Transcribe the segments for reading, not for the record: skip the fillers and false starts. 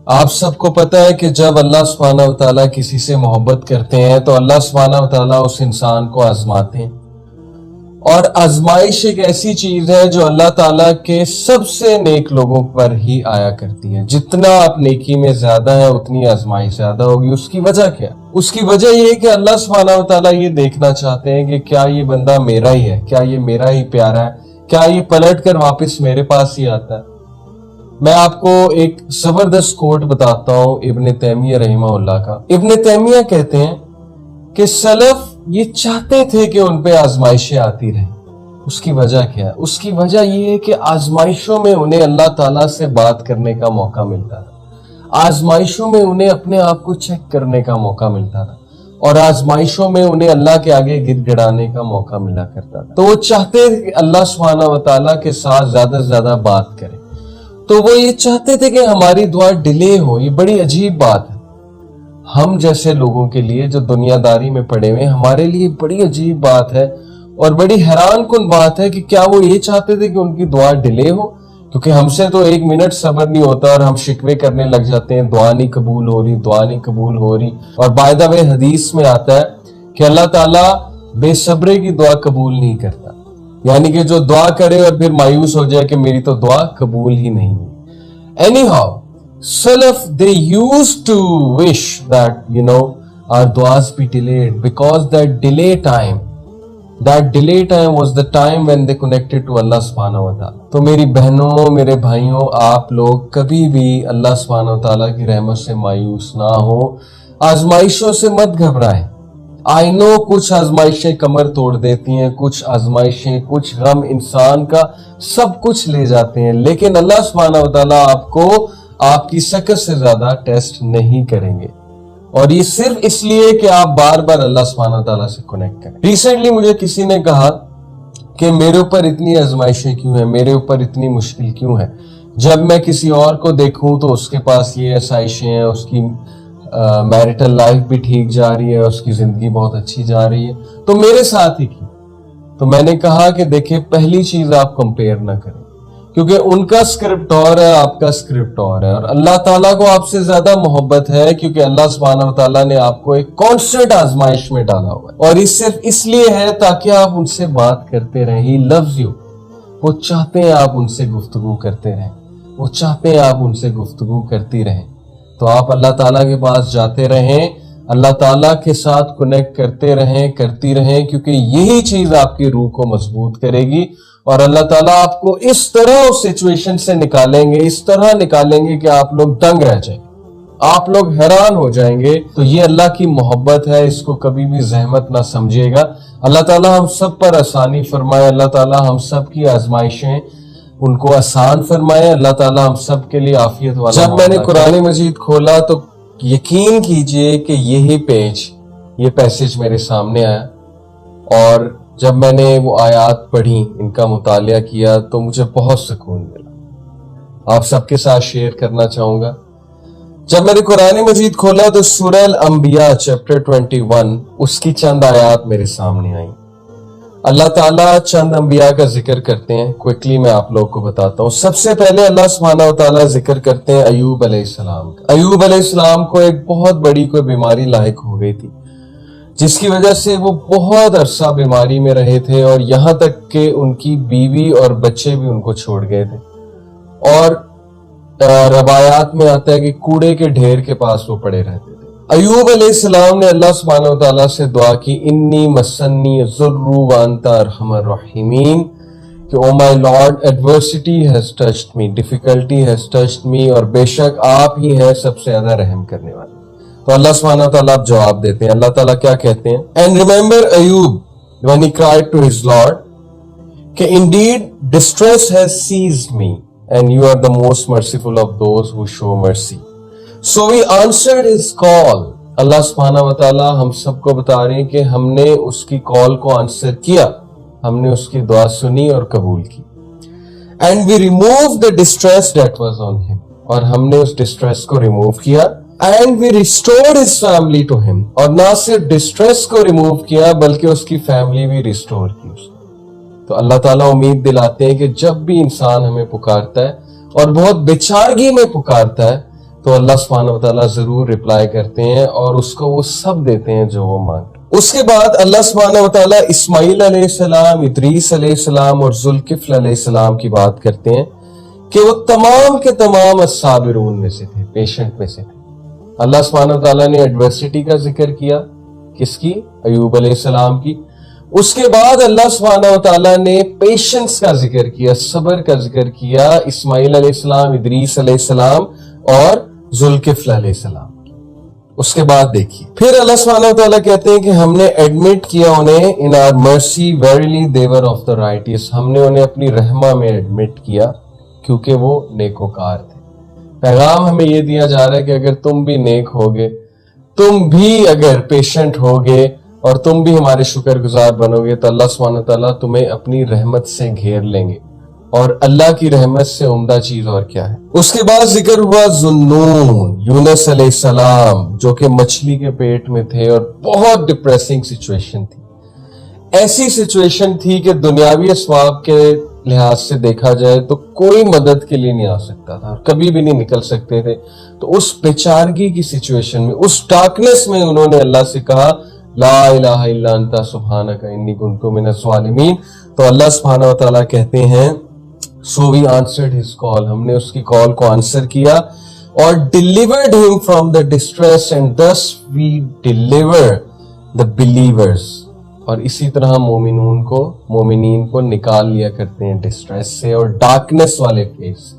آپ سب کو پتہ ہے کہ جب اللہ سبحانہ و تعالیٰ کسی سے محبت کرتے ہیں تو اللہ سبحانہ و تعالیٰ اس انسان کو آزماتے ہیں، اور آزمائش ایک ایسی چیز ہے جو اللہ تعالیٰ کے سب سے نیک لوگوں پر ہی آیا کرتی ہے۔ جتنا آپ نیکی میں زیادہ ہے اتنی آزمائش زیادہ ہوگی۔ اس کی وجہ کیا؟ اس کی وجہ یہ ہے کہ اللہ سبحانہ و تعالیٰ یہ دیکھنا چاہتے ہیں کہ کیا یہ بندہ میرا ہی ہے، کیا یہ میرا ہی پیارا ہے، کیا یہ پلٹ کر واپس میرے پاس ہی آتا ہے۔ میں آپ کو ایک زبردست کوٹ بتاتا ہوں ابن تیمیہ رحمہ اللہ کا۔ ابن تیمیہ کہتے ہیں کہ سلف یہ چاہتے تھے کہ ان پہ آزمائشیں آتی رہیں۔ اس کی وجہ کیا ہے؟ اس کی وجہ یہ ہے کہ آزمائشوں میں انہیں اللہ تعالیٰ سے بات کرنے کا موقع ملتا تھا، آزمائشوں میں انہیں اپنے آپ کو چیک کرنے کا موقع ملتا تھا، اور آزمائشوں میں انہیں اللہ کے آگے گڑ گڑانے کا موقع ملا کرتا تھا۔ تو وہ چاہتے تھے کہ اللہ سبحانہ و تعالیٰ کے ساتھ زیادہ سے زیادہ بات کریں، تو وہ یہ چاہتے تھے کہ ہماری دعا ڈیلے ہو۔ یہ بڑی عجیب بات ہے ہم جیسے لوگوں کے لیے جو دنیا داری میں پڑے ہوئے، ہمارے لیے بڑی عجیب بات ہے اور بڑی حیران کن بات ہے کہ کیا وہ یہ چاہتے تھے کہ ان کی دعا ڈیلے ہو؟ کیونکہ ہم سے تو ایک منٹ صبر نہیں ہوتا اور ہم شکوے کرنے لگ جاتے ہیں، دعا نہیں قبول ہو رہی، دعا نہیں قبول ہو رہی۔ اور بائی دا وے حدیث میں آتا ہے کہ اللہ تعالیٰ بے صبرے کی دعا قبول نہیں کرتا، یعنی کہ جو دعا کرے اور پھر مایوس ہو جائے کہ میری تو دعا قبول ہی نہیں ہوئی۔ Anyhow, Salaf, they used to wish that our du'as be delayed, because that delay time was the time when they connected to Allah subhanahu wa ta'ala. تو میری بہنوں، میرے بھائیوں، آپ لوگ کبھی بھی اللہ سبحانہ و تعالیٰ کی رحمت سے مایوس نہ ہو، آزمائشوں سے مت گھبرائیں۔ آئی نو کچھ آزمائشیں کمر توڑ دیتی ہیں، کچھ آزمائشیں، کچھ غم انسان کا سب کچھ لے جاتے ہیں، لیکن اللہ سبحانہ و تعالیٰ آپ کو آپ کی سکت سے زیادہ ٹیسٹ نہیں کریں گے، اور یہ صرف اس لیے کہ آپ بار بار اللہ سبحانہ و تعالیٰ سے کنیکٹ کریں۔ ریسنٹلی مجھے کسی نے کہا کہ میرے اوپر اتنی آزمائشیں کیوں ہیں، میرے اوپر اتنی مشکل کیوں ہے؟ جب میں کسی اور کو دیکھوں تو اس کے پاس یہ آسائشیں ہیں، اس کی میرٹل لائف بھی ٹھیک جا رہی ہے، اس کی زندگی بہت اچھی جا رہی ہے، تو میرے ساتھ ہی کی؟ تو میں نے کہا کہ دیکھیں، پہلی چیز آپ کمپیئر نہ کریں، کیونکہ ان کا اسکرپٹ اور ہے، آپ کا اسکرپٹ اور ہے، اور اللہ تعالیٰ کو آپ سے زیادہ محبت ہے کیونکہ اللہ سبحانہ و تعالیٰ نے آپ کو ایک کانسٹنٹ آزمائش میں ڈالا ہوا ہے، اور یہ صرف اس لیے ہے تاکہ آپ ان سے بات کرتے رہیں۔ ہی لوز یو، وہ چاہتے ہیں آپ ان سے گفتگو کرتے رہیں، وہ چاہتے ہیں آپ ان سے گفتگو کرتی رہیں۔ تو آپ اللہ تعالیٰ کے پاس جاتے رہیں، اللہ تعالیٰ کے ساتھ کنیکٹ کرتے رہیں، کرتی رہیں، کیونکہ یہی چیز آپ کی روح کو مضبوط کرے گی، اور اللہ تعالیٰ آپ کو اس طرح اس سچویشن سے نکالیں گے، اس طرح نکالیں گے کہ آپ لوگ دنگ رہ جائیں گے، آپ لوگ حیران ہو جائیں گے۔ تو یہ اللہ کی محبت ہے، اس کو کبھی بھی زحمت نہ سمجھیے گا۔ اللہ تعالیٰ ہم سب پر آسانی فرمائے، اللہ تعالیٰ ہم سب کی آزمائشیں ان کو آسان فرمائے، اللہ تعالیٰ ہم سب کے لیے عافیت والا۔ جب میں نے قرآن مجید کھولا تو یقین کیجئے کہ یہی یہ پیسج میرے سامنے آیا، اور جب میں نے وہ آیات پڑھی، ان کا مطالعہ کیا، تو مجھے بہت سکون ملا۔ آپ سب کے ساتھ شیئر کرنا چاہوں گا۔ جب میں نے قرآن مجید کھولا تو سورہ الانبیاء چیپٹر 21 اس کی چند آیات میرے سامنے آئیں۔ اللہ تعالیٰ چند انبیاء کا ذکر کرتے ہیں، کوئکلی میں آپ لوگ کو بتاتا ہوں۔ سب سے پہلے اللہ سبحانہ و تعالیٰ ذکر کرتے ہیں ایوب علیہ السلام کا۔ ایوب علیہ السلام کو ایک بہت بڑی کوئی بیماری لاحق ہو گئی تھی، جس کی وجہ سے وہ بہت عرصہ بیماری میں رہے تھے، اور یہاں تک کہ ان کی بیوی اور بچے بھی ان کو چھوڑ گئے تھے، اور روایات میں آتا ہے کہ کوڑے کے ڈھیر کے پاس وہ پڑے رہتے تھے۔ ایوب علیہ السلام نے اللہ سبحانہ و تعالیٰ سے دعا کی، انی مسنی الضر وانت ارحم الراحمین، کہ O my lord adversity has touched me, difficulty has touched me, اور بے شک آپ ہی ہیں سب سے زیادہ رحم کرنے والے۔ تو اللہ سبحانہ و تعالیٰ اب جواب دیتے ہیں۔ اللہ تعالیٰ کیا کہتے ہیں؟ And remember Ayub when he cried to his Lord کہ indeed distress has seized me and you are the most merciful of those who show mercy. So we answered his call. اللہ سبحانہ و تعالیٰ ہم سب کو بتا رہے ہیں کہ ہم نے اس کی کال کو آنسر کیا، ہم نے اس کی دعا سنی اور قبول کی۔ And we removed the distress that was on him. اور ہم نے اس ڈسٹریس کو ریموو کیا۔ And we restored his family to him. اور نہ صرف ڈسٹریس کو ریموو کیا بلکہ اس کی فیملی بھی ریسٹور کی اس نے۔ تو اللہ تعالیٰ امید دلاتے ہیں کہ جب بھی انسان ہمیں پکارتا ہے اور بہت بےچارگی میں پکارتا ہے تو اللہ سبحانہ و تعالیٰ ضرور رپلائی کرتے ہیں اور اس کو وہ سب دیتے ہیں جو وہ مانگتے۔ اس کے بعد اللہ سبحانہ و تعالیٰ اسماعیل علیہ السلام، ادریس علیہ السلام اور ذوالکفل علیہ السلام کی بات کرتے ہیں کہ وہ تمام کے تمام الصابرون میں سے تھے، پیشنٹ میں سے تھے۔ اللہ سبحانہ و تعالیٰ نے ایڈورسٹی کا ذکر کیا، کس کی؟ ایوب علیہ السلام کی۔ اس کے بعد اللہ سبحانہ و تعالیٰ نے پیشنس کا ذکر کیا، صبر کا ذکر کیا، اسماعیل علیہ السلام، ادریس علیہ السلام اور ذوالکفل علیہ السلام۔ اس کے بعد دیکھیے پھر اللہ سبحانہ و تعالیٰ کہتے ہیں کہ ہم نے ایڈمٹ کیا انہیں in our mercy verily they were of the righteous، ہم نے انہیں اپنی رحمہ میں ایڈمٹ کیا کیونکہ وہ نیکوکار تھے۔ پیغام ہمیں یہ دیا جا رہا ہے کہ اگر تم بھی نیک ہوگے، تم بھی اگر پیشنٹ ہوگے اور تم بھی ہمارے شکر گزار بنو گے تو اللہ سبحانہ تعالیٰ تمہیں اپنی رحمت سے گھیر لیں گے، اور اللہ کی رحمت سے عمدہ چیز اور کیا ہے۔ اس کے بعد ذکر ہوا ذُنُّون، یونس علیہ السلام، جو کہ مچھلی کے پیٹ میں تھے اور بہت ڈپریسنگ سچویشن تھی۔ ایسی سچویشن تھی کہ دنیاوی اسباب کے لحاظ سے دیکھا جائے تو کوئی مدد کے لیے نہیں آ سکتا تھا، کبھی بھی نہیں نکل سکتے تھے۔ تو اس بیچارگی کی سچویشن میں، اس ڈارکنس میں انہوں نے اللہ سے کہا لا الہ الا انت سبحانک انی کنت من الظالمین۔ تو اللہ سبحانہ و تعالیٰ کہتے ہیں so we answered his call، ہم نے اس کی کال کو آنسر کیا اور delivered him from the distress and thus we deliver the believers، اور اسی طرح مومنین کو نکال لیا کرتے ہیں ڈسٹریس سے اور ڈارکنس والے فیس۔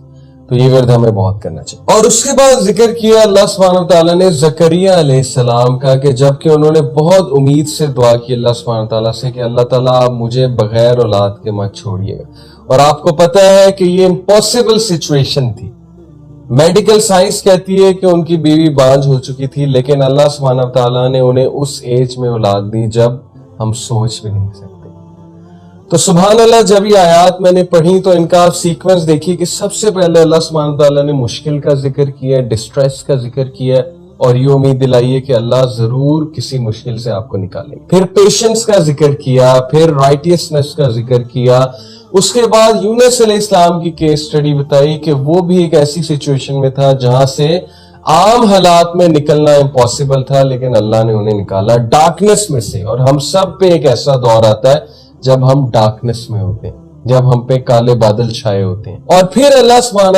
تو یہ ورد ہمیں بہت کرنا چاہیے۔ اور اس کے بعد ذکر کیا اللہ سبحانہ وتعالیٰ نے زکریا علیہ السلام کا کہ جب کہ انہوں نے بہت امید سے دعا کی اللہ سبحانہ وتعالیٰ سے کہ اللہ تعالیٰ آپ مجھے بغیر اولاد کے مت چھوڑیے گا، اور آپ کو پتہ ہے کہ یہ امپاسبل سچویشن تھی۔ میڈیکل سائنس کہتی ہے کہ ان کی بیوی بانجھ ہو چکی تھی، لیکن اللہ سبحانہ وتعالیٰ نے انہیں اس ایج میں اولاد دی جب ہم سوچ بھی نہیں سکتے۔ تو سبحان اللہ، جب یہ آیات میں نے پڑھی تو ان کا آپ سیکوینس دیکھیے کہ سب سے پہلے اللہ سبحانہ تعالیٰ نے مشکل کا ذکر کیا، ڈسٹریس کا ذکر کیا اور یہ امید دلائیے کہ اللہ ضرور کسی مشکل سے آپ کو نکالے گا۔ پھر پیشنس کا ذکر کیا، پھر رائٹیسنس کا ذکر کیا۔ اس کے بعد یونس علیہ السلام کی کیس سٹڈی بتائی کہ وہ بھی ایک ایسی سچویشن میں تھا جہاں سے عام حالات میں نکلنا امپاسبل تھا، لیکن اللہ نے انہیں نکالا ڈارکنس میں سے۔ اور ہم سب پہ ایک ایسا دور آتا ہے جب ہم ڈارکنس میں ہوتے ہیں، جب ہم پہ کالے بادل چھائے ہوتے ہیں، اور پھر اللہ سبحانہ